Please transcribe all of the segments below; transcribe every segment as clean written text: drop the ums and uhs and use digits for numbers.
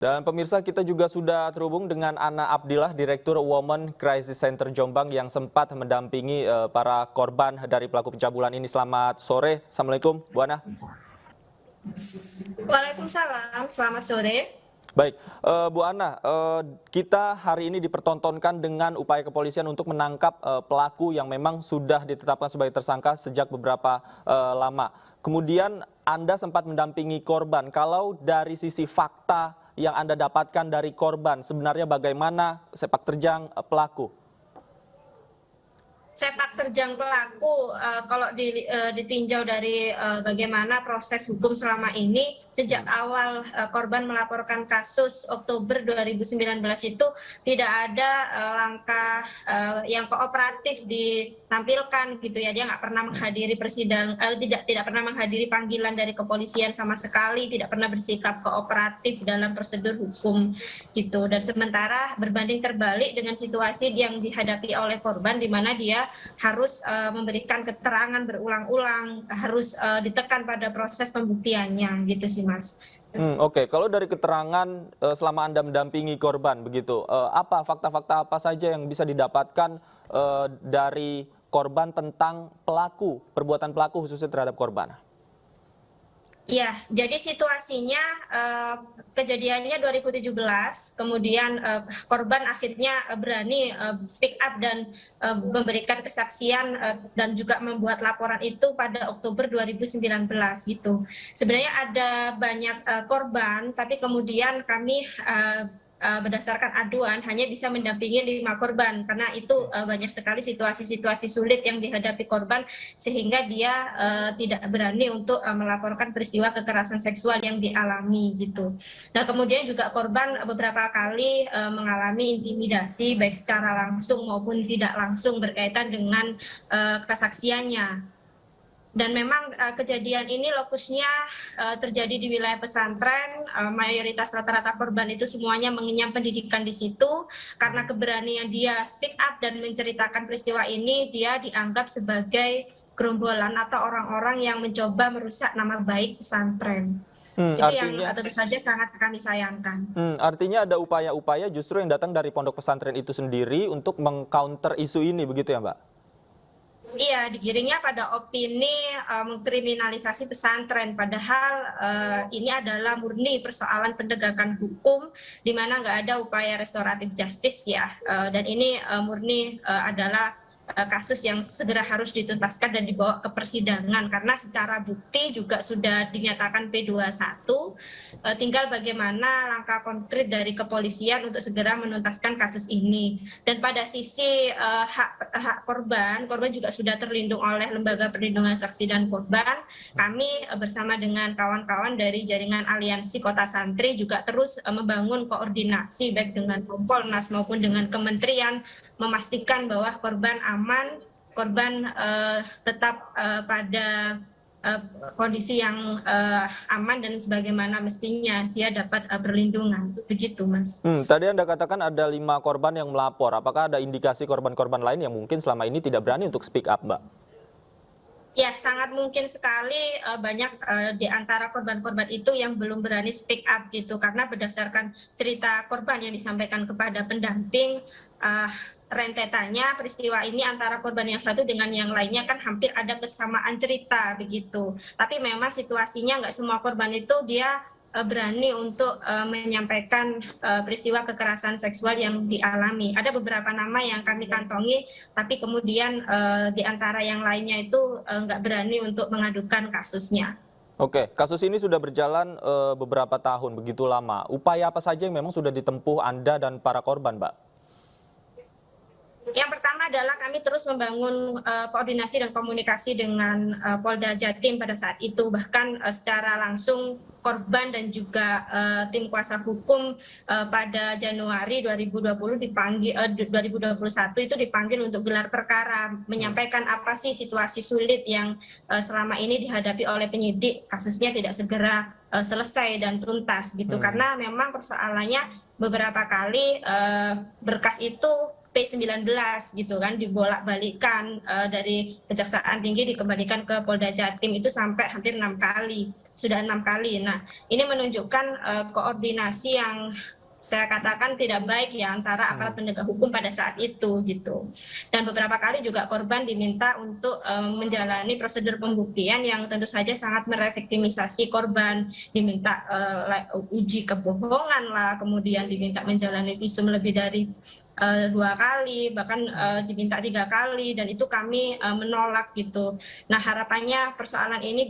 Dan pemirsa, kita juga sudah terhubung dengan Ana Abdillah, Direktur Women Crisis Center Jombang yang sempat mendampingi para korban dari pelaku pencabulan ini. Selamat sore. Assalamualaikum, Bu Ana. Waalaikumsalam, selamat sore. Baik, Bu Ana, kita hari ini dipertontonkan dengan upaya kepolisian untuk menangkap pelaku yang memang sudah ditetapkan sebagai tersangka sejak beberapa lama. Kemudian Anda sempat mendampingi korban. Kalau dari sisi fakta yang Anda dapatkan dari korban, sebenarnya bagaimana sepak terjang pelaku? Sepak terjang pelaku, kalau ditinjau dari bagaimana proses hukum selama ini, sejak awal korban melaporkan kasus Oktober 2019 itu tidak ada langkah yang kooperatif ditampilkan gitu ya. Dia nggak pernah menghadiri persidangan, tidak pernah menghadiri panggilan dari kepolisian sama sekali, tidak pernah bersikap kooperatif dalam prosedur hukum gitu. Dan sementara berbanding terbalik dengan situasi yang dihadapi oleh korban, di mana dia harus memberikan keterangan berulang-ulang, harus ditekan pada proses pembuktiannya gitu sih Mas. Oke. Kalau dari keterangan selama Anda mendampingi korban begitu, apa fakta-fakta apa saja yang bisa didapatkan dari korban tentang pelaku, perbuatan pelaku khususnya terhadap korban? Ya, jadi situasinya kejadiannya 2017, kemudian korban akhirnya berani speak up dan memberikan kesaksian dan juga membuat laporan itu pada Oktober 2019 gitu. Sebenarnya ada banyak korban, tapi kemudian kami berdasarkan aduan hanya bisa mendampingi 5 korban karena itu banyak sekali situasi-situasi sulit yang dihadapi korban sehingga dia tidak berani untuk melaporkan peristiwa kekerasan seksual yang dialami gitu. Nah, kemudian juga korban beberapa kali mengalami intimidasi baik secara langsung maupun tidak langsung berkaitan dengan kesaksiannya. Dan memang kejadian ini lokusnya terjadi di wilayah pesantren, mayoritas rata-rata korban itu semuanya mengenyam pendidikan di situ. Karena keberanian dia speak up dan menceritakan peristiwa ini, dia dianggap sebagai gerombolan atau orang-orang yang mencoba merusak nama baik pesantren. Itu yang tentu saja sangat kami sayangkan. Artinya ada upaya-upaya justru yang datang dari pondok pesantren itu sendiri untuk meng-counter isu ini, begitu ya Mbak? Iya, digiringnya pada opini mengkriminalisasi pesantren, padahal ini adalah murni persoalan penegakan hukum, di mana nggak ada upaya restoratif justice ya, dan ini murni adalah kasus yang segera harus dituntaskan dan dibawa ke persidangan karena secara bukti juga sudah dinyatakan P21, tinggal bagaimana langkah konkret dari kepolisian untuk segera menuntaskan kasus ini. Dan pada sisi hak korban juga sudah terlindung oleh Lembaga Perlindungan Saksi dan Korban. Kami bersama dengan kawan-kawan dari jaringan Aliansi Kota Santri juga terus membangun koordinasi baik dengan Kompolnas maupun dengan kementerian, memastikan bahwa korban aman, korban tetap pada kondisi yang aman dan sebagaimana mestinya dia dapat perlindungan. Begitu Mas. Tadi Anda katakan ada 5 korban yang melapor. Apakah ada indikasi korban-korban lain yang mungkin selama ini tidak berani untuk speak up, Mbak? Ya, sangat mungkin sekali banyak di antara korban-korban itu yang belum berani speak up gitu, karena berdasarkan cerita korban yang disampaikan kepada pendamping, rentetannya peristiwa ini antara korban yang satu dengan yang lainnya kan hampir ada kesamaan cerita begitu. Tapi memang situasinya nggak semua korban itu dia berani untuk menyampaikan peristiwa kekerasan seksual yang dialami. Ada beberapa nama yang kami kantongi, tapi kemudian di antara yang lainnya itu nggak berani untuk mengadukan kasusnya. Oke, kasus ini sudah berjalan beberapa tahun, begitu lama. Upaya apa saja yang memang sudah ditempuh Anda dan para korban, Mbak? Yang pertama adalah kami terus membangun koordinasi dan komunikasi dengan Polda Jatim pada saat itu, bahkan secara langsung korban dan juga tim kuasa hukum pada Januari 2021 itu dipanggil untuk gelar perkara, menyampaikan apa sih situasi sulit yang selama ini dihadapi oleh penyidik, kasusnya tidak segera selesai dan tuntas gitu. Karena memang persoalannya beberapa kali berkas itu P19 gitu kan, dibolak-balikkan dari Kejaksaan Tinggi dikembalikan ke Polda Jatim, itu sampai hampir 6 kali, sudah 6 kali. Nah, ini menunjukkan koordinasi yang saya katakan tidak baik ya antara aparat penegak hukum pada saat itu gitu. Dan beberapa kali juga korban diminta untuk menjalani prosedur pembuktian yang tentu saja sangat mereviktimisasi korban, diminta uji kebohongan lah, kemudian diminta menjalani visum lebih dari 2 kali, bahkan diminta 3 kali, dan itu kami menolak gitu. Nah, harapannya persoalan ini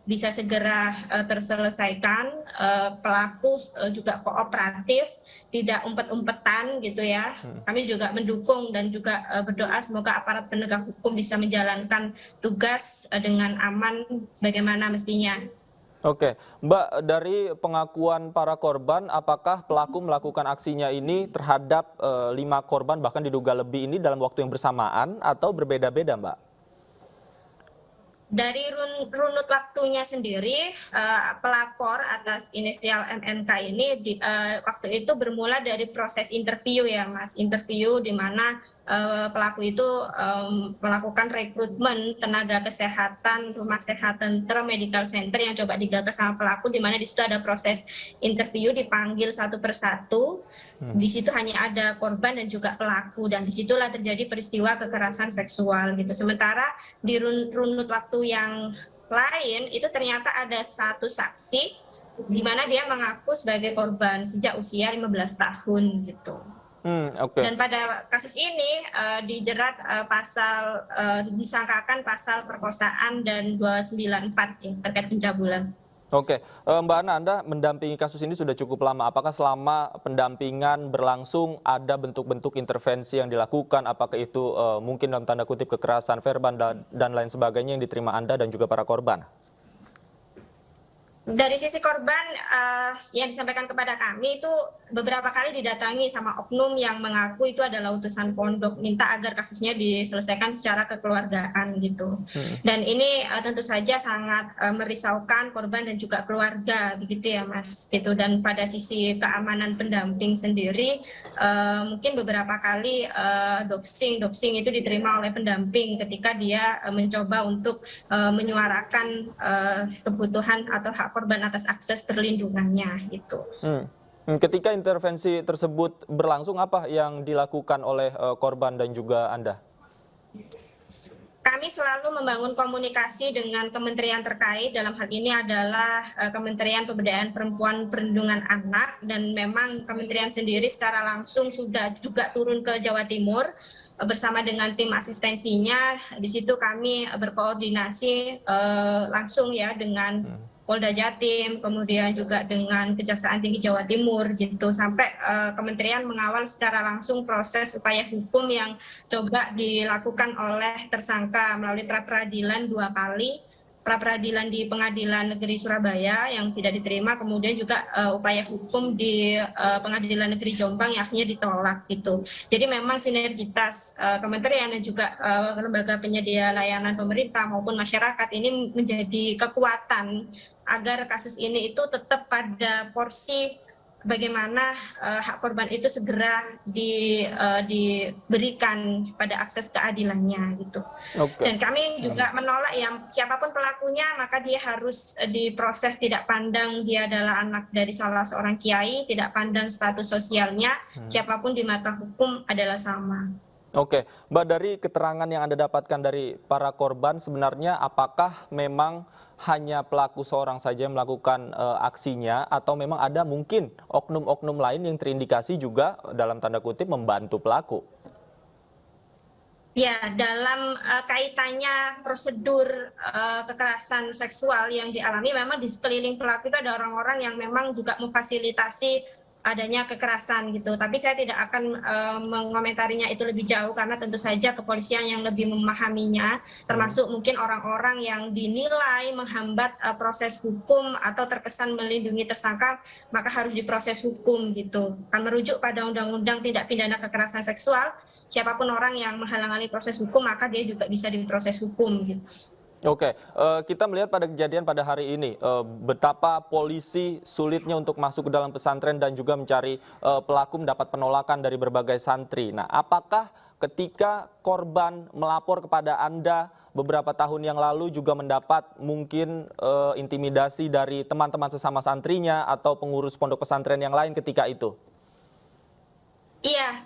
bisa segera terselesaikan, pelaku juga kooperatif, tidak umpet-umpetan gitu ya. Kami juga mendukung dan juga berdoa semoga aparat penegak hukum bisa menjalankan tugas dengan aman sebagaimana mestinya. Oke, Mbak, dari pengakuan para korban, apakah pelaku melakukan aksinya ini terhadap 5 korban, bahkan diduga lebih ini dalam waktu yang bersamaan atau berbeda-beda, Mbak? Dari runut waktunya sendiri, pelapor atas inisial MNK ini waktu itu bermula dari proses interview ya Mas, interview di mana pelaku itu melakukan rekrutmen tenaga kesehatan Rumah Sehat Tentrem Medical Center yang coba digagas sama pelaku, di mana di situ ada proses interview, dipanggil satu persatu. Di situ hanya ada korban dan juga pelaku, dan disitulah terjadi peristiwa kekerasan seksual gitu. Sementara di runut waktu yang lain itu ternyata ada satu saksi di mana dia mengaku sebagai korban sejak usia 15 tahun gitu. Okay. Dan pada kasus ini dijerat disangkakan pasal perkosaan dan 294 ya, terkait pencabulan. Oke, Mbak Ana, Anda mendampingi kasus ini sudah cukup lama. Apakah selama pendampingan berlangsung ada bentuk-bentuk intervensi yang dilakukan? Apakah itu mungkin dalam tanda kutip kekerasan verbal dan lain sebagainya yang diterima Anda dan juga para korban? Dari sisi korban yang disampaikan kepada kami itu beberapa kali didatangi sama oknum yang mengaku itu adalah utusan pondok, minta agar kasusnya diselesaikan secara kekeluargaan gitu. Dan ini tentu saja sangat merisaukan korban dan juga keluarga begitu ya Mas gitu. Dan pada sisi keamanan pendamping sendiri mungkin beberapa kali doxing itu diterima oleh pendamping ketika dia mencoba untuk menyuarakan kebutuhan atau hak korban atas akses perlindungannya gitu. Ketika intervensi tersebut berlangsung, apa yang dilakukan oleh korban dan juga Anda? Kami selalu membangun komunikasi dengan kementerian terkait, dalam hal ini adalah Kementerian Pemberdayaan Perempuan Perlindungan Anak, dan memang kementerian sendiri secara langsung sudah juga turun ke Jawa Timur bersama dengan tim asistensinya. Di situ kami berkoordinasi langsung ya dengan Polda Jatim, kemudian juga dengan Kejaksaan Tinggi Jawa Timur gitu, sampai kementerian mengawal secara langsung proses upaya hukum yang coba dilakukan oleh tersangka melalui pra-peradilan 2 kali, pra-peradilan di Pengadilan Negeri Surabaya yang tidak diterima, kemudian juga upaya hukum di Pengadilan Negeri Jombang yang akhirnya ditolak gitu. Jadi memang sinergitas kementerian dan juga lembaga penyedia layanan pemerintah maupun masyarakat ini menjadi kekuatan agar kasus ini itu tetap pada porsi bagaimana hak korban itu segera diberikan pada akses keadilannya gitu. Dan kami juga menolak yang siapapun pelakunya maka dia harus diproses, tidak pandang dia adalah anak dari salah seorang kiai, tidak pandang status sosialnya, siapapun di mata hukum adalah sama. Oke, Mbak, dari keterangan yang Anda dapatkan dari para korban, sebenarnya apakah memang hanya pelaku seorang saja yang melakukan aksinya, atau memang ada mungkin oknum-oknum lain yang terindikasi juga dalam tanda kutip membantu pelaku? Ya, dalam kaitannya prosedur kekerasan seksual yang dialami, memang di sekeliling pelaku itu ada orang-orang yang memang juga memfasilitasi adanya kekerasan gitu. Tapi saya tidak akan mengomentarinya itu lebih jauh karena tentu saja kepolisian yang lebih memahaminya, termasuk mungkin orang-orang yang dinilai menghambat proses hukum atau terkesan melindungi tersangka, maka harus diproses hukum gitu. Kan merujuk pada Undang-Undang Tindak Pidana Kekerasan Seksual, siapapun orang yang menghalang-halangi proses hukum maka dia juga bisa diproses hukum gitu. Oke, kita melihat pada kejadian pada hari ini, betapa polisi sulitnya untuk masuk ke dalam pesantren dan juga mencari pelaku mendapat penolakan dari berbagai santri. Nah, apakah ketika korban melapor kepada Anda beberapa tahun yang lalu juga mendapat mungkin intimidasi dari teman-teman sesama santrinya atau pengurus pondok pesantren yang lain ketika itu? Iya,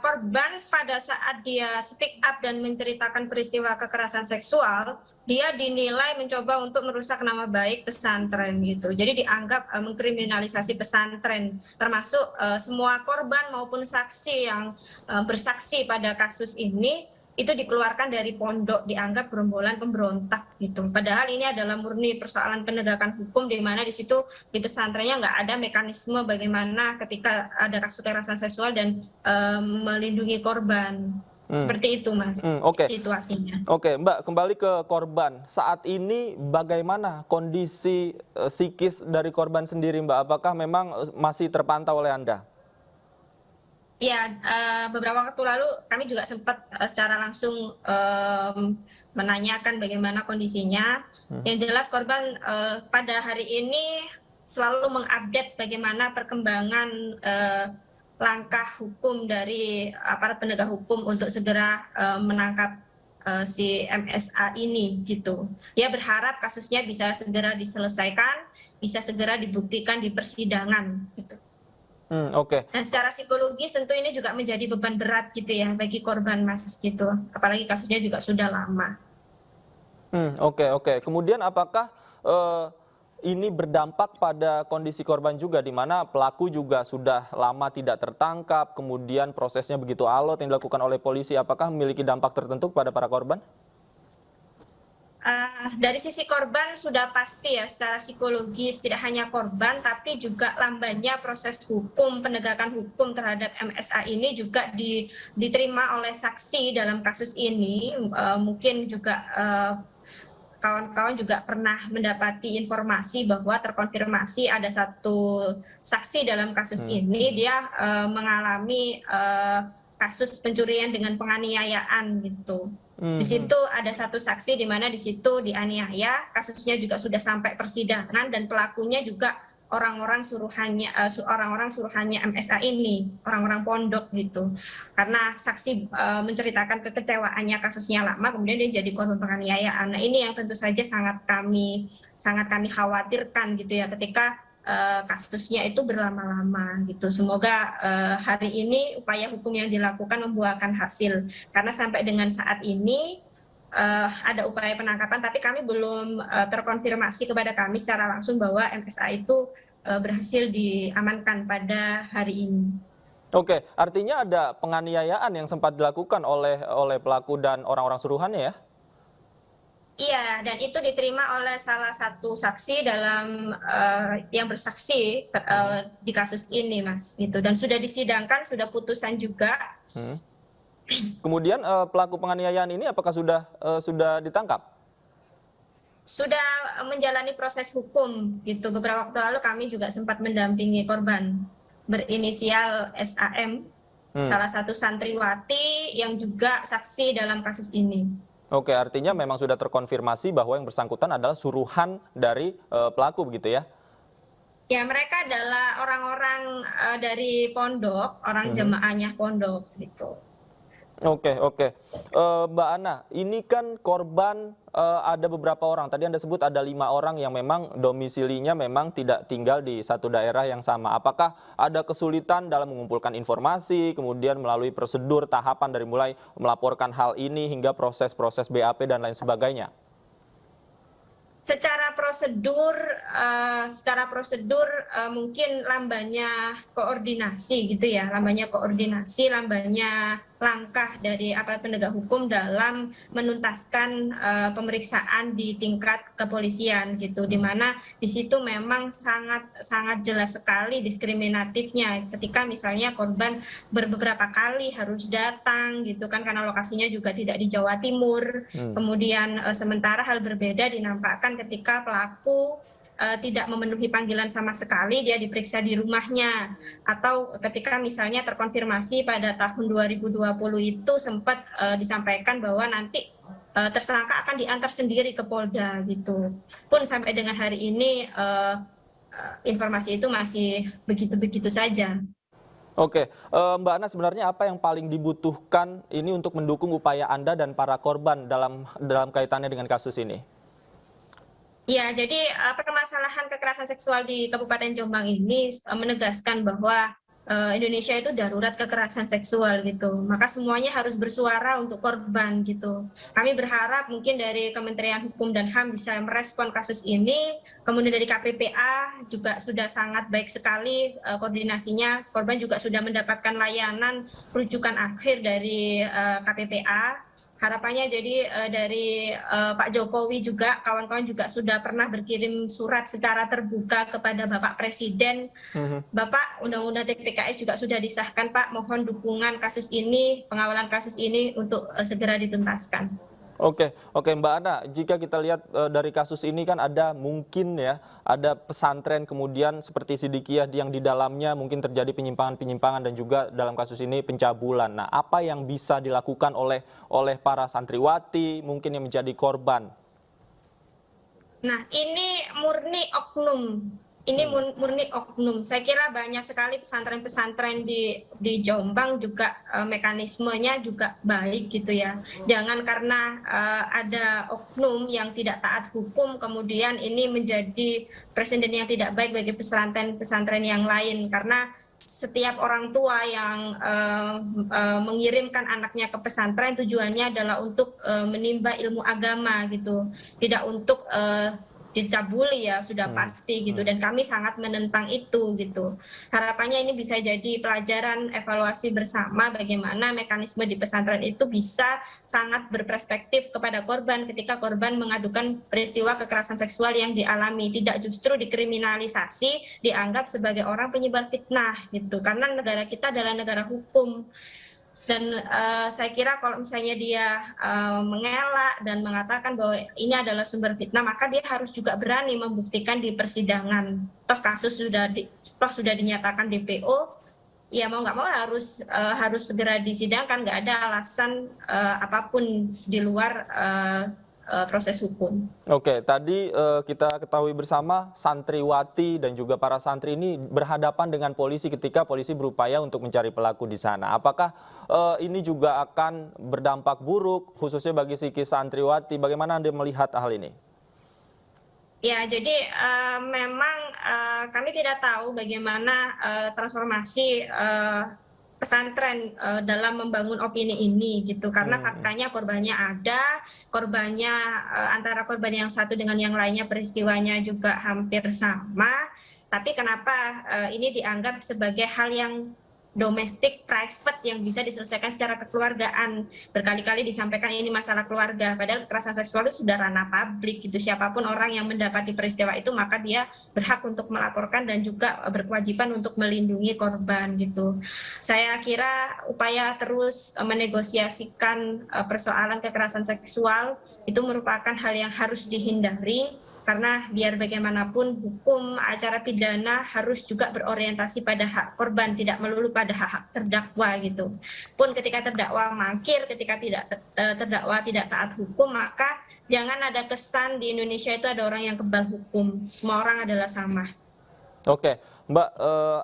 korban pada saat dia speak up dan menceritakan peristiwa kekerasan seksual, dia dinilai mencoba untuk merusak nama baik pesantren gitu. Jadi dianggap mengkriminalisasi pesantren, termasuk semua korban maupun saksi yang bersaksi pada kasus ini itu dikeluarkan dari pondok, dianggap gerombolan pemberontak gitu. Padahal ini adalah murni persoalan penegakan hukum, di mana di situ di pesantrennya nggak ada mekanisme bagaimana ketika ada kasus kekerasan seksual dan melindungi korban. Seperti itu, Mas, Oke. situasinya. Oke, Mbak, kembali ke korban. Saat ini bagaimana kondisi psikis dari korban sendiri, Mbak? Apakah memang masih terpantau oleh Anda? Ya, beberapa waktu lalu kami juga sempat secara langsung menanyakan bagaimana kondisinya. Yang jelas korban pada hari ini selalu mengupdate bagaimana perkembangan langkah hukum dari aparat penegak hukum untuk segera menangkap si MSA ini gitu. Dia berharap kasusnya bisa segera diselesaikan, bisa segera dibuktikan di persidangan gitu. Oke. Nah, secara psikologis tentu ini juga menjadi beban berat gitu ya bagi korban, Mas, gitu. Apalagi kasusnya juga sudah lama. Oke. Kemudian apakah ini berdampak pada kondisi korban juga, di mana pelaku juga sudah lama tidak tertangkap, kemudian prosesnya begitu alot yang dilakukan oleh polisi, apakah memiliki dampak tertentu kepada para korban? Dari sisi korban sudah pasti ya, secara psikologis tidak hanya korban tapi juga lambannya proses hukum, penegakan hukum terhadap MSA ini juga diterima oleh saksi dalam kasus ini. Mungkin juga kawan-kawan juga pernah mendapati informasi bahwa terkonfirmasi ada satu saksi dalam kasus ini, dia mengalami kasus pencurian dengan penganiayaan gitu. Di situ ada satu saksi di mana di situ dianiaya, kasusnya juga sudah sampai persidangan dan pelakunya juga orang-orang suruhannya MSA ini, orang-orang pondok gitu. Karena saksi menceritakan kekecewaannya kasusnya lama, kemudian dia jadi korban penganiayaan. Nah, ini yang tentu saja sangat kami khawatirkan gitu ya ketika kasusnya itu berlama-lama gitu. Semoga hari ini upaya hukum yang dilakukan membuahkan hasil, karena sampai dengan saat ini ada upaya penangkapan tapi kami belum terkonfirmasi kepada kami secara langsung bahwa MSA itu berhasil diamankan pada hari ini. Oke, artinya ada penganiayaan yang sempat dilakukan oleh pelaku dan orang-orang suruhannya ya? Iya, dan itu diterima oleh salah satu saksi dalam yang bersaksi di kasus ini, Mas. Gitu. Dan sudah disidangkan, sudah putusan juga. Kemudian pelaku penganiayaan ini apakah sudah ditangkap? Sudah menjalani proses hukum. Gitu. Beberapa waktu lalu kami juga sempat mendampingi korban berinisial SAM, salah satu santriwati yang juga saksi dalam kasus ini. Oke, artinya memang sudah terkonfirmasi bahwa yang bersangkutan adalah suruhan dari pelaku begitu ya? Ya, mereka adalah orang-orang dari pondok, orang jemaahnya pondok gitu. Oke. Mbak Ana, ini kan korban ada beberapa orang. Tadi Anda sebut ada 5 orang yang memang domisilinya memang tidak tinggal di satu daerah yang sama. Apakah ada kesulitan dalam mengumpulkan informasi, kemudian melalui prosedur tahapan dari mulai melaporkan hal ini hingga proses-proses BAP dan lain sebagainya? Secara prosedur mungkin lambannya koordinasi gitu ya, lambannya langkah dari aparat penegak hukum dalam menuntaskan pemeriksaan di tingkat kepolisian gitu, di mana di situ memang sangat jelas sekali diskriminatifnya ketika misalnya korban beberapa kali harus datang gitu kan, karena lokasinya juga tidak di Jawa Timur. Kemudian sementara hal berbeda dinampakkan ketika pelaku tidak memenuhi panggilan sama sekali, dia diperiksa di rumahnya, atau ketika misalnya terkonfirmasi pada tahun 2020 itu sempat disampaikan bahwa nanti tersangka akan diantar sendiri ke Polda gitu. Pun sampai dengan hari ini informasi itu masih begitu-begitu saja. Oke, Mbak Ana, sebenarnya apa yang paling dibutuhkan ini untuk mendukung upaya Anda dan para korban dalam kaitannya dengan kasus ini? Ya, jadi permasalahan kekerasan seksual di Kabupaten Jombang ini menegaskan bahwa Indonesia itu darurat kekerasan seksual gitu. Maka semuanya harus bersuara untuk korban gitu. Kami berharap mungkin dari Kementerian Hukum dan HAM bisa merespon kasus ini. Kemudian dari KPPA juga sudah sangat baik sekali koordinasinya. Korban juga sudah mendapatkan layanan rujukan akhir dari KPPA. Harapannya jadi dari Pak Jokowi juga, kawan-kawan juga sudah pernah berkirim surat secara terbuka kepada Bapak Presiden. Bapak, Undang-Undang TPKS juga sudah disahkan, Pak. Mohon dukungan kasus ini, pengawalan kasus ini untuk segera dituntaskan. Oke, Mbak Ana, jika kita lihat dari kasus ini kan ada mungkin ya, ada pesantren kemudian seperti Sidikiyah yang di dalamnya mungkin terjadi penyimpangan-penyimpangan dan juga dalam kasus ini pencabulan. Nah, apa yang bisa dilakukan oleh para santriwati mungkin yang menjadi korban? Nah, ini murni oknum. Ini murni oknum. Saya kira banyak sekali pesantren-pesantren di Jombang juga mekanismenya juga baik gitu ya. Jangan karena ada oknum yang tidak taat hukum kemudian ini menjadi presiden yang tidak baik bagi pesantren-pesantren yang lain, karena setiap orang tua yang mengirimkan anaknya ke pesantren tujuannya adalah untuk menimba ilmu agama gitu, tidak untuk dicabuli ya, sudah pasti gitu, dan kami sangat menentang itu gitu. Harapannya ini bisa jadi pelajaran evaluasi bersama bagaimana mekanisme di pesantren itu bisa sangat berperspektif kepada korban ketika korban mengadukan peristiwa kekerasan seksual yang dialami, tidak justru dikriminalisasi, dianggap sebagai orang penyebar fitnah gitu, karena negara kita adalah negara hukum. Dan saya kira kalau misalnya dia mengelak dan mengatakan bahwa ini adalah sumber fitnah, maka dia harus juga berani membuktikan di persidangan. Toh kasus sudah dinyatakan DPO, ya mau nggak mau harus segera disidangkan, nggak ada alasan apapun di luar proses hukum. Oke, tadi kita ketahui bersama santriwati dan juga para santri ini berhadapan dengan polisi ketika polisi berupaya untuk mencari pelaku di sana. Apakah ini juga akan berdampak buruk khususnya bagi psikis santriwati? Bagaimana Anda melihat hal ini? Ya, jadi memang kami tidak tahu bagaimana transformasi pesantren dalam membangun opini ini gitu, karena faktanya korbannya ada, antara korban yang satu dengan yang lainnya peristiwanya juga hampir sama, tapi kenapa ini dianggap sebagai hal yang domestik, private, yang bisa diselesaikan secara kekeluargaan. Berkali-kali disampaikan ini masalah keluarga, padahal kekerasan seksual itu sudah ranah publik gitu. Siapapun orang yang mendapati peristiwa itu maka dia berhak untuk melaporkan dan juga berkewajiban untuk melindungi korban gitu. Saya kira upaya terus menegosiasikan persoalan kekerasan seksual itu merupakan hal yang harus dihindari, karena biar bagaimanapun hukum acara pidana harus juga berorientasi pada hak korban, tidak melulu pada hak terdakwa gitu. Pun ketika terdakwa mangkir, ketika terdakwa tidak taat hukum, maka jangan ada kesan di Indonesia itu ada orang yang kebal hukum. Semua orang adalah sama. Oke, Mbak,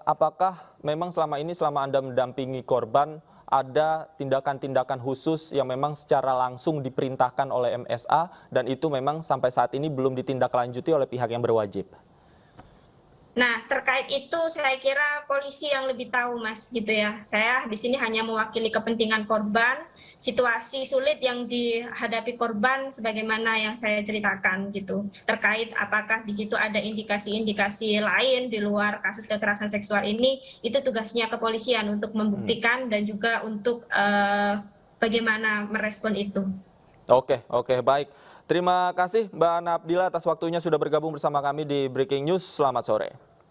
apakah memang selama Anda mendampingi korban, ada tindakan-tindakan khusus yang memang secara langsung diperintahkan oleh MSA dan itu memang sampai saat ini belum ditindaklanjuti oleh pihak yang berwajib? Nah, terkait itu saya kira polisi yang lebih tahu, Mas, gitu ya. Saya di sini hanya mewakili kepentingan korban, situasi sulit yang dihadapi korban sebagaimana yang saya ceritakan gitu. Terkait apakah di situ ada indikasi-indikasi lain di luar kasus kekerasan seksual ini, itu tugasnya kepolisian untuk membuktikan dan juga untuk bagaimana merespon itu. Oke, baik. Terima kasih Mbak Ana Abdillah atas waktunya sudah bergabung bersama kami di Breaking News. Selamat sore.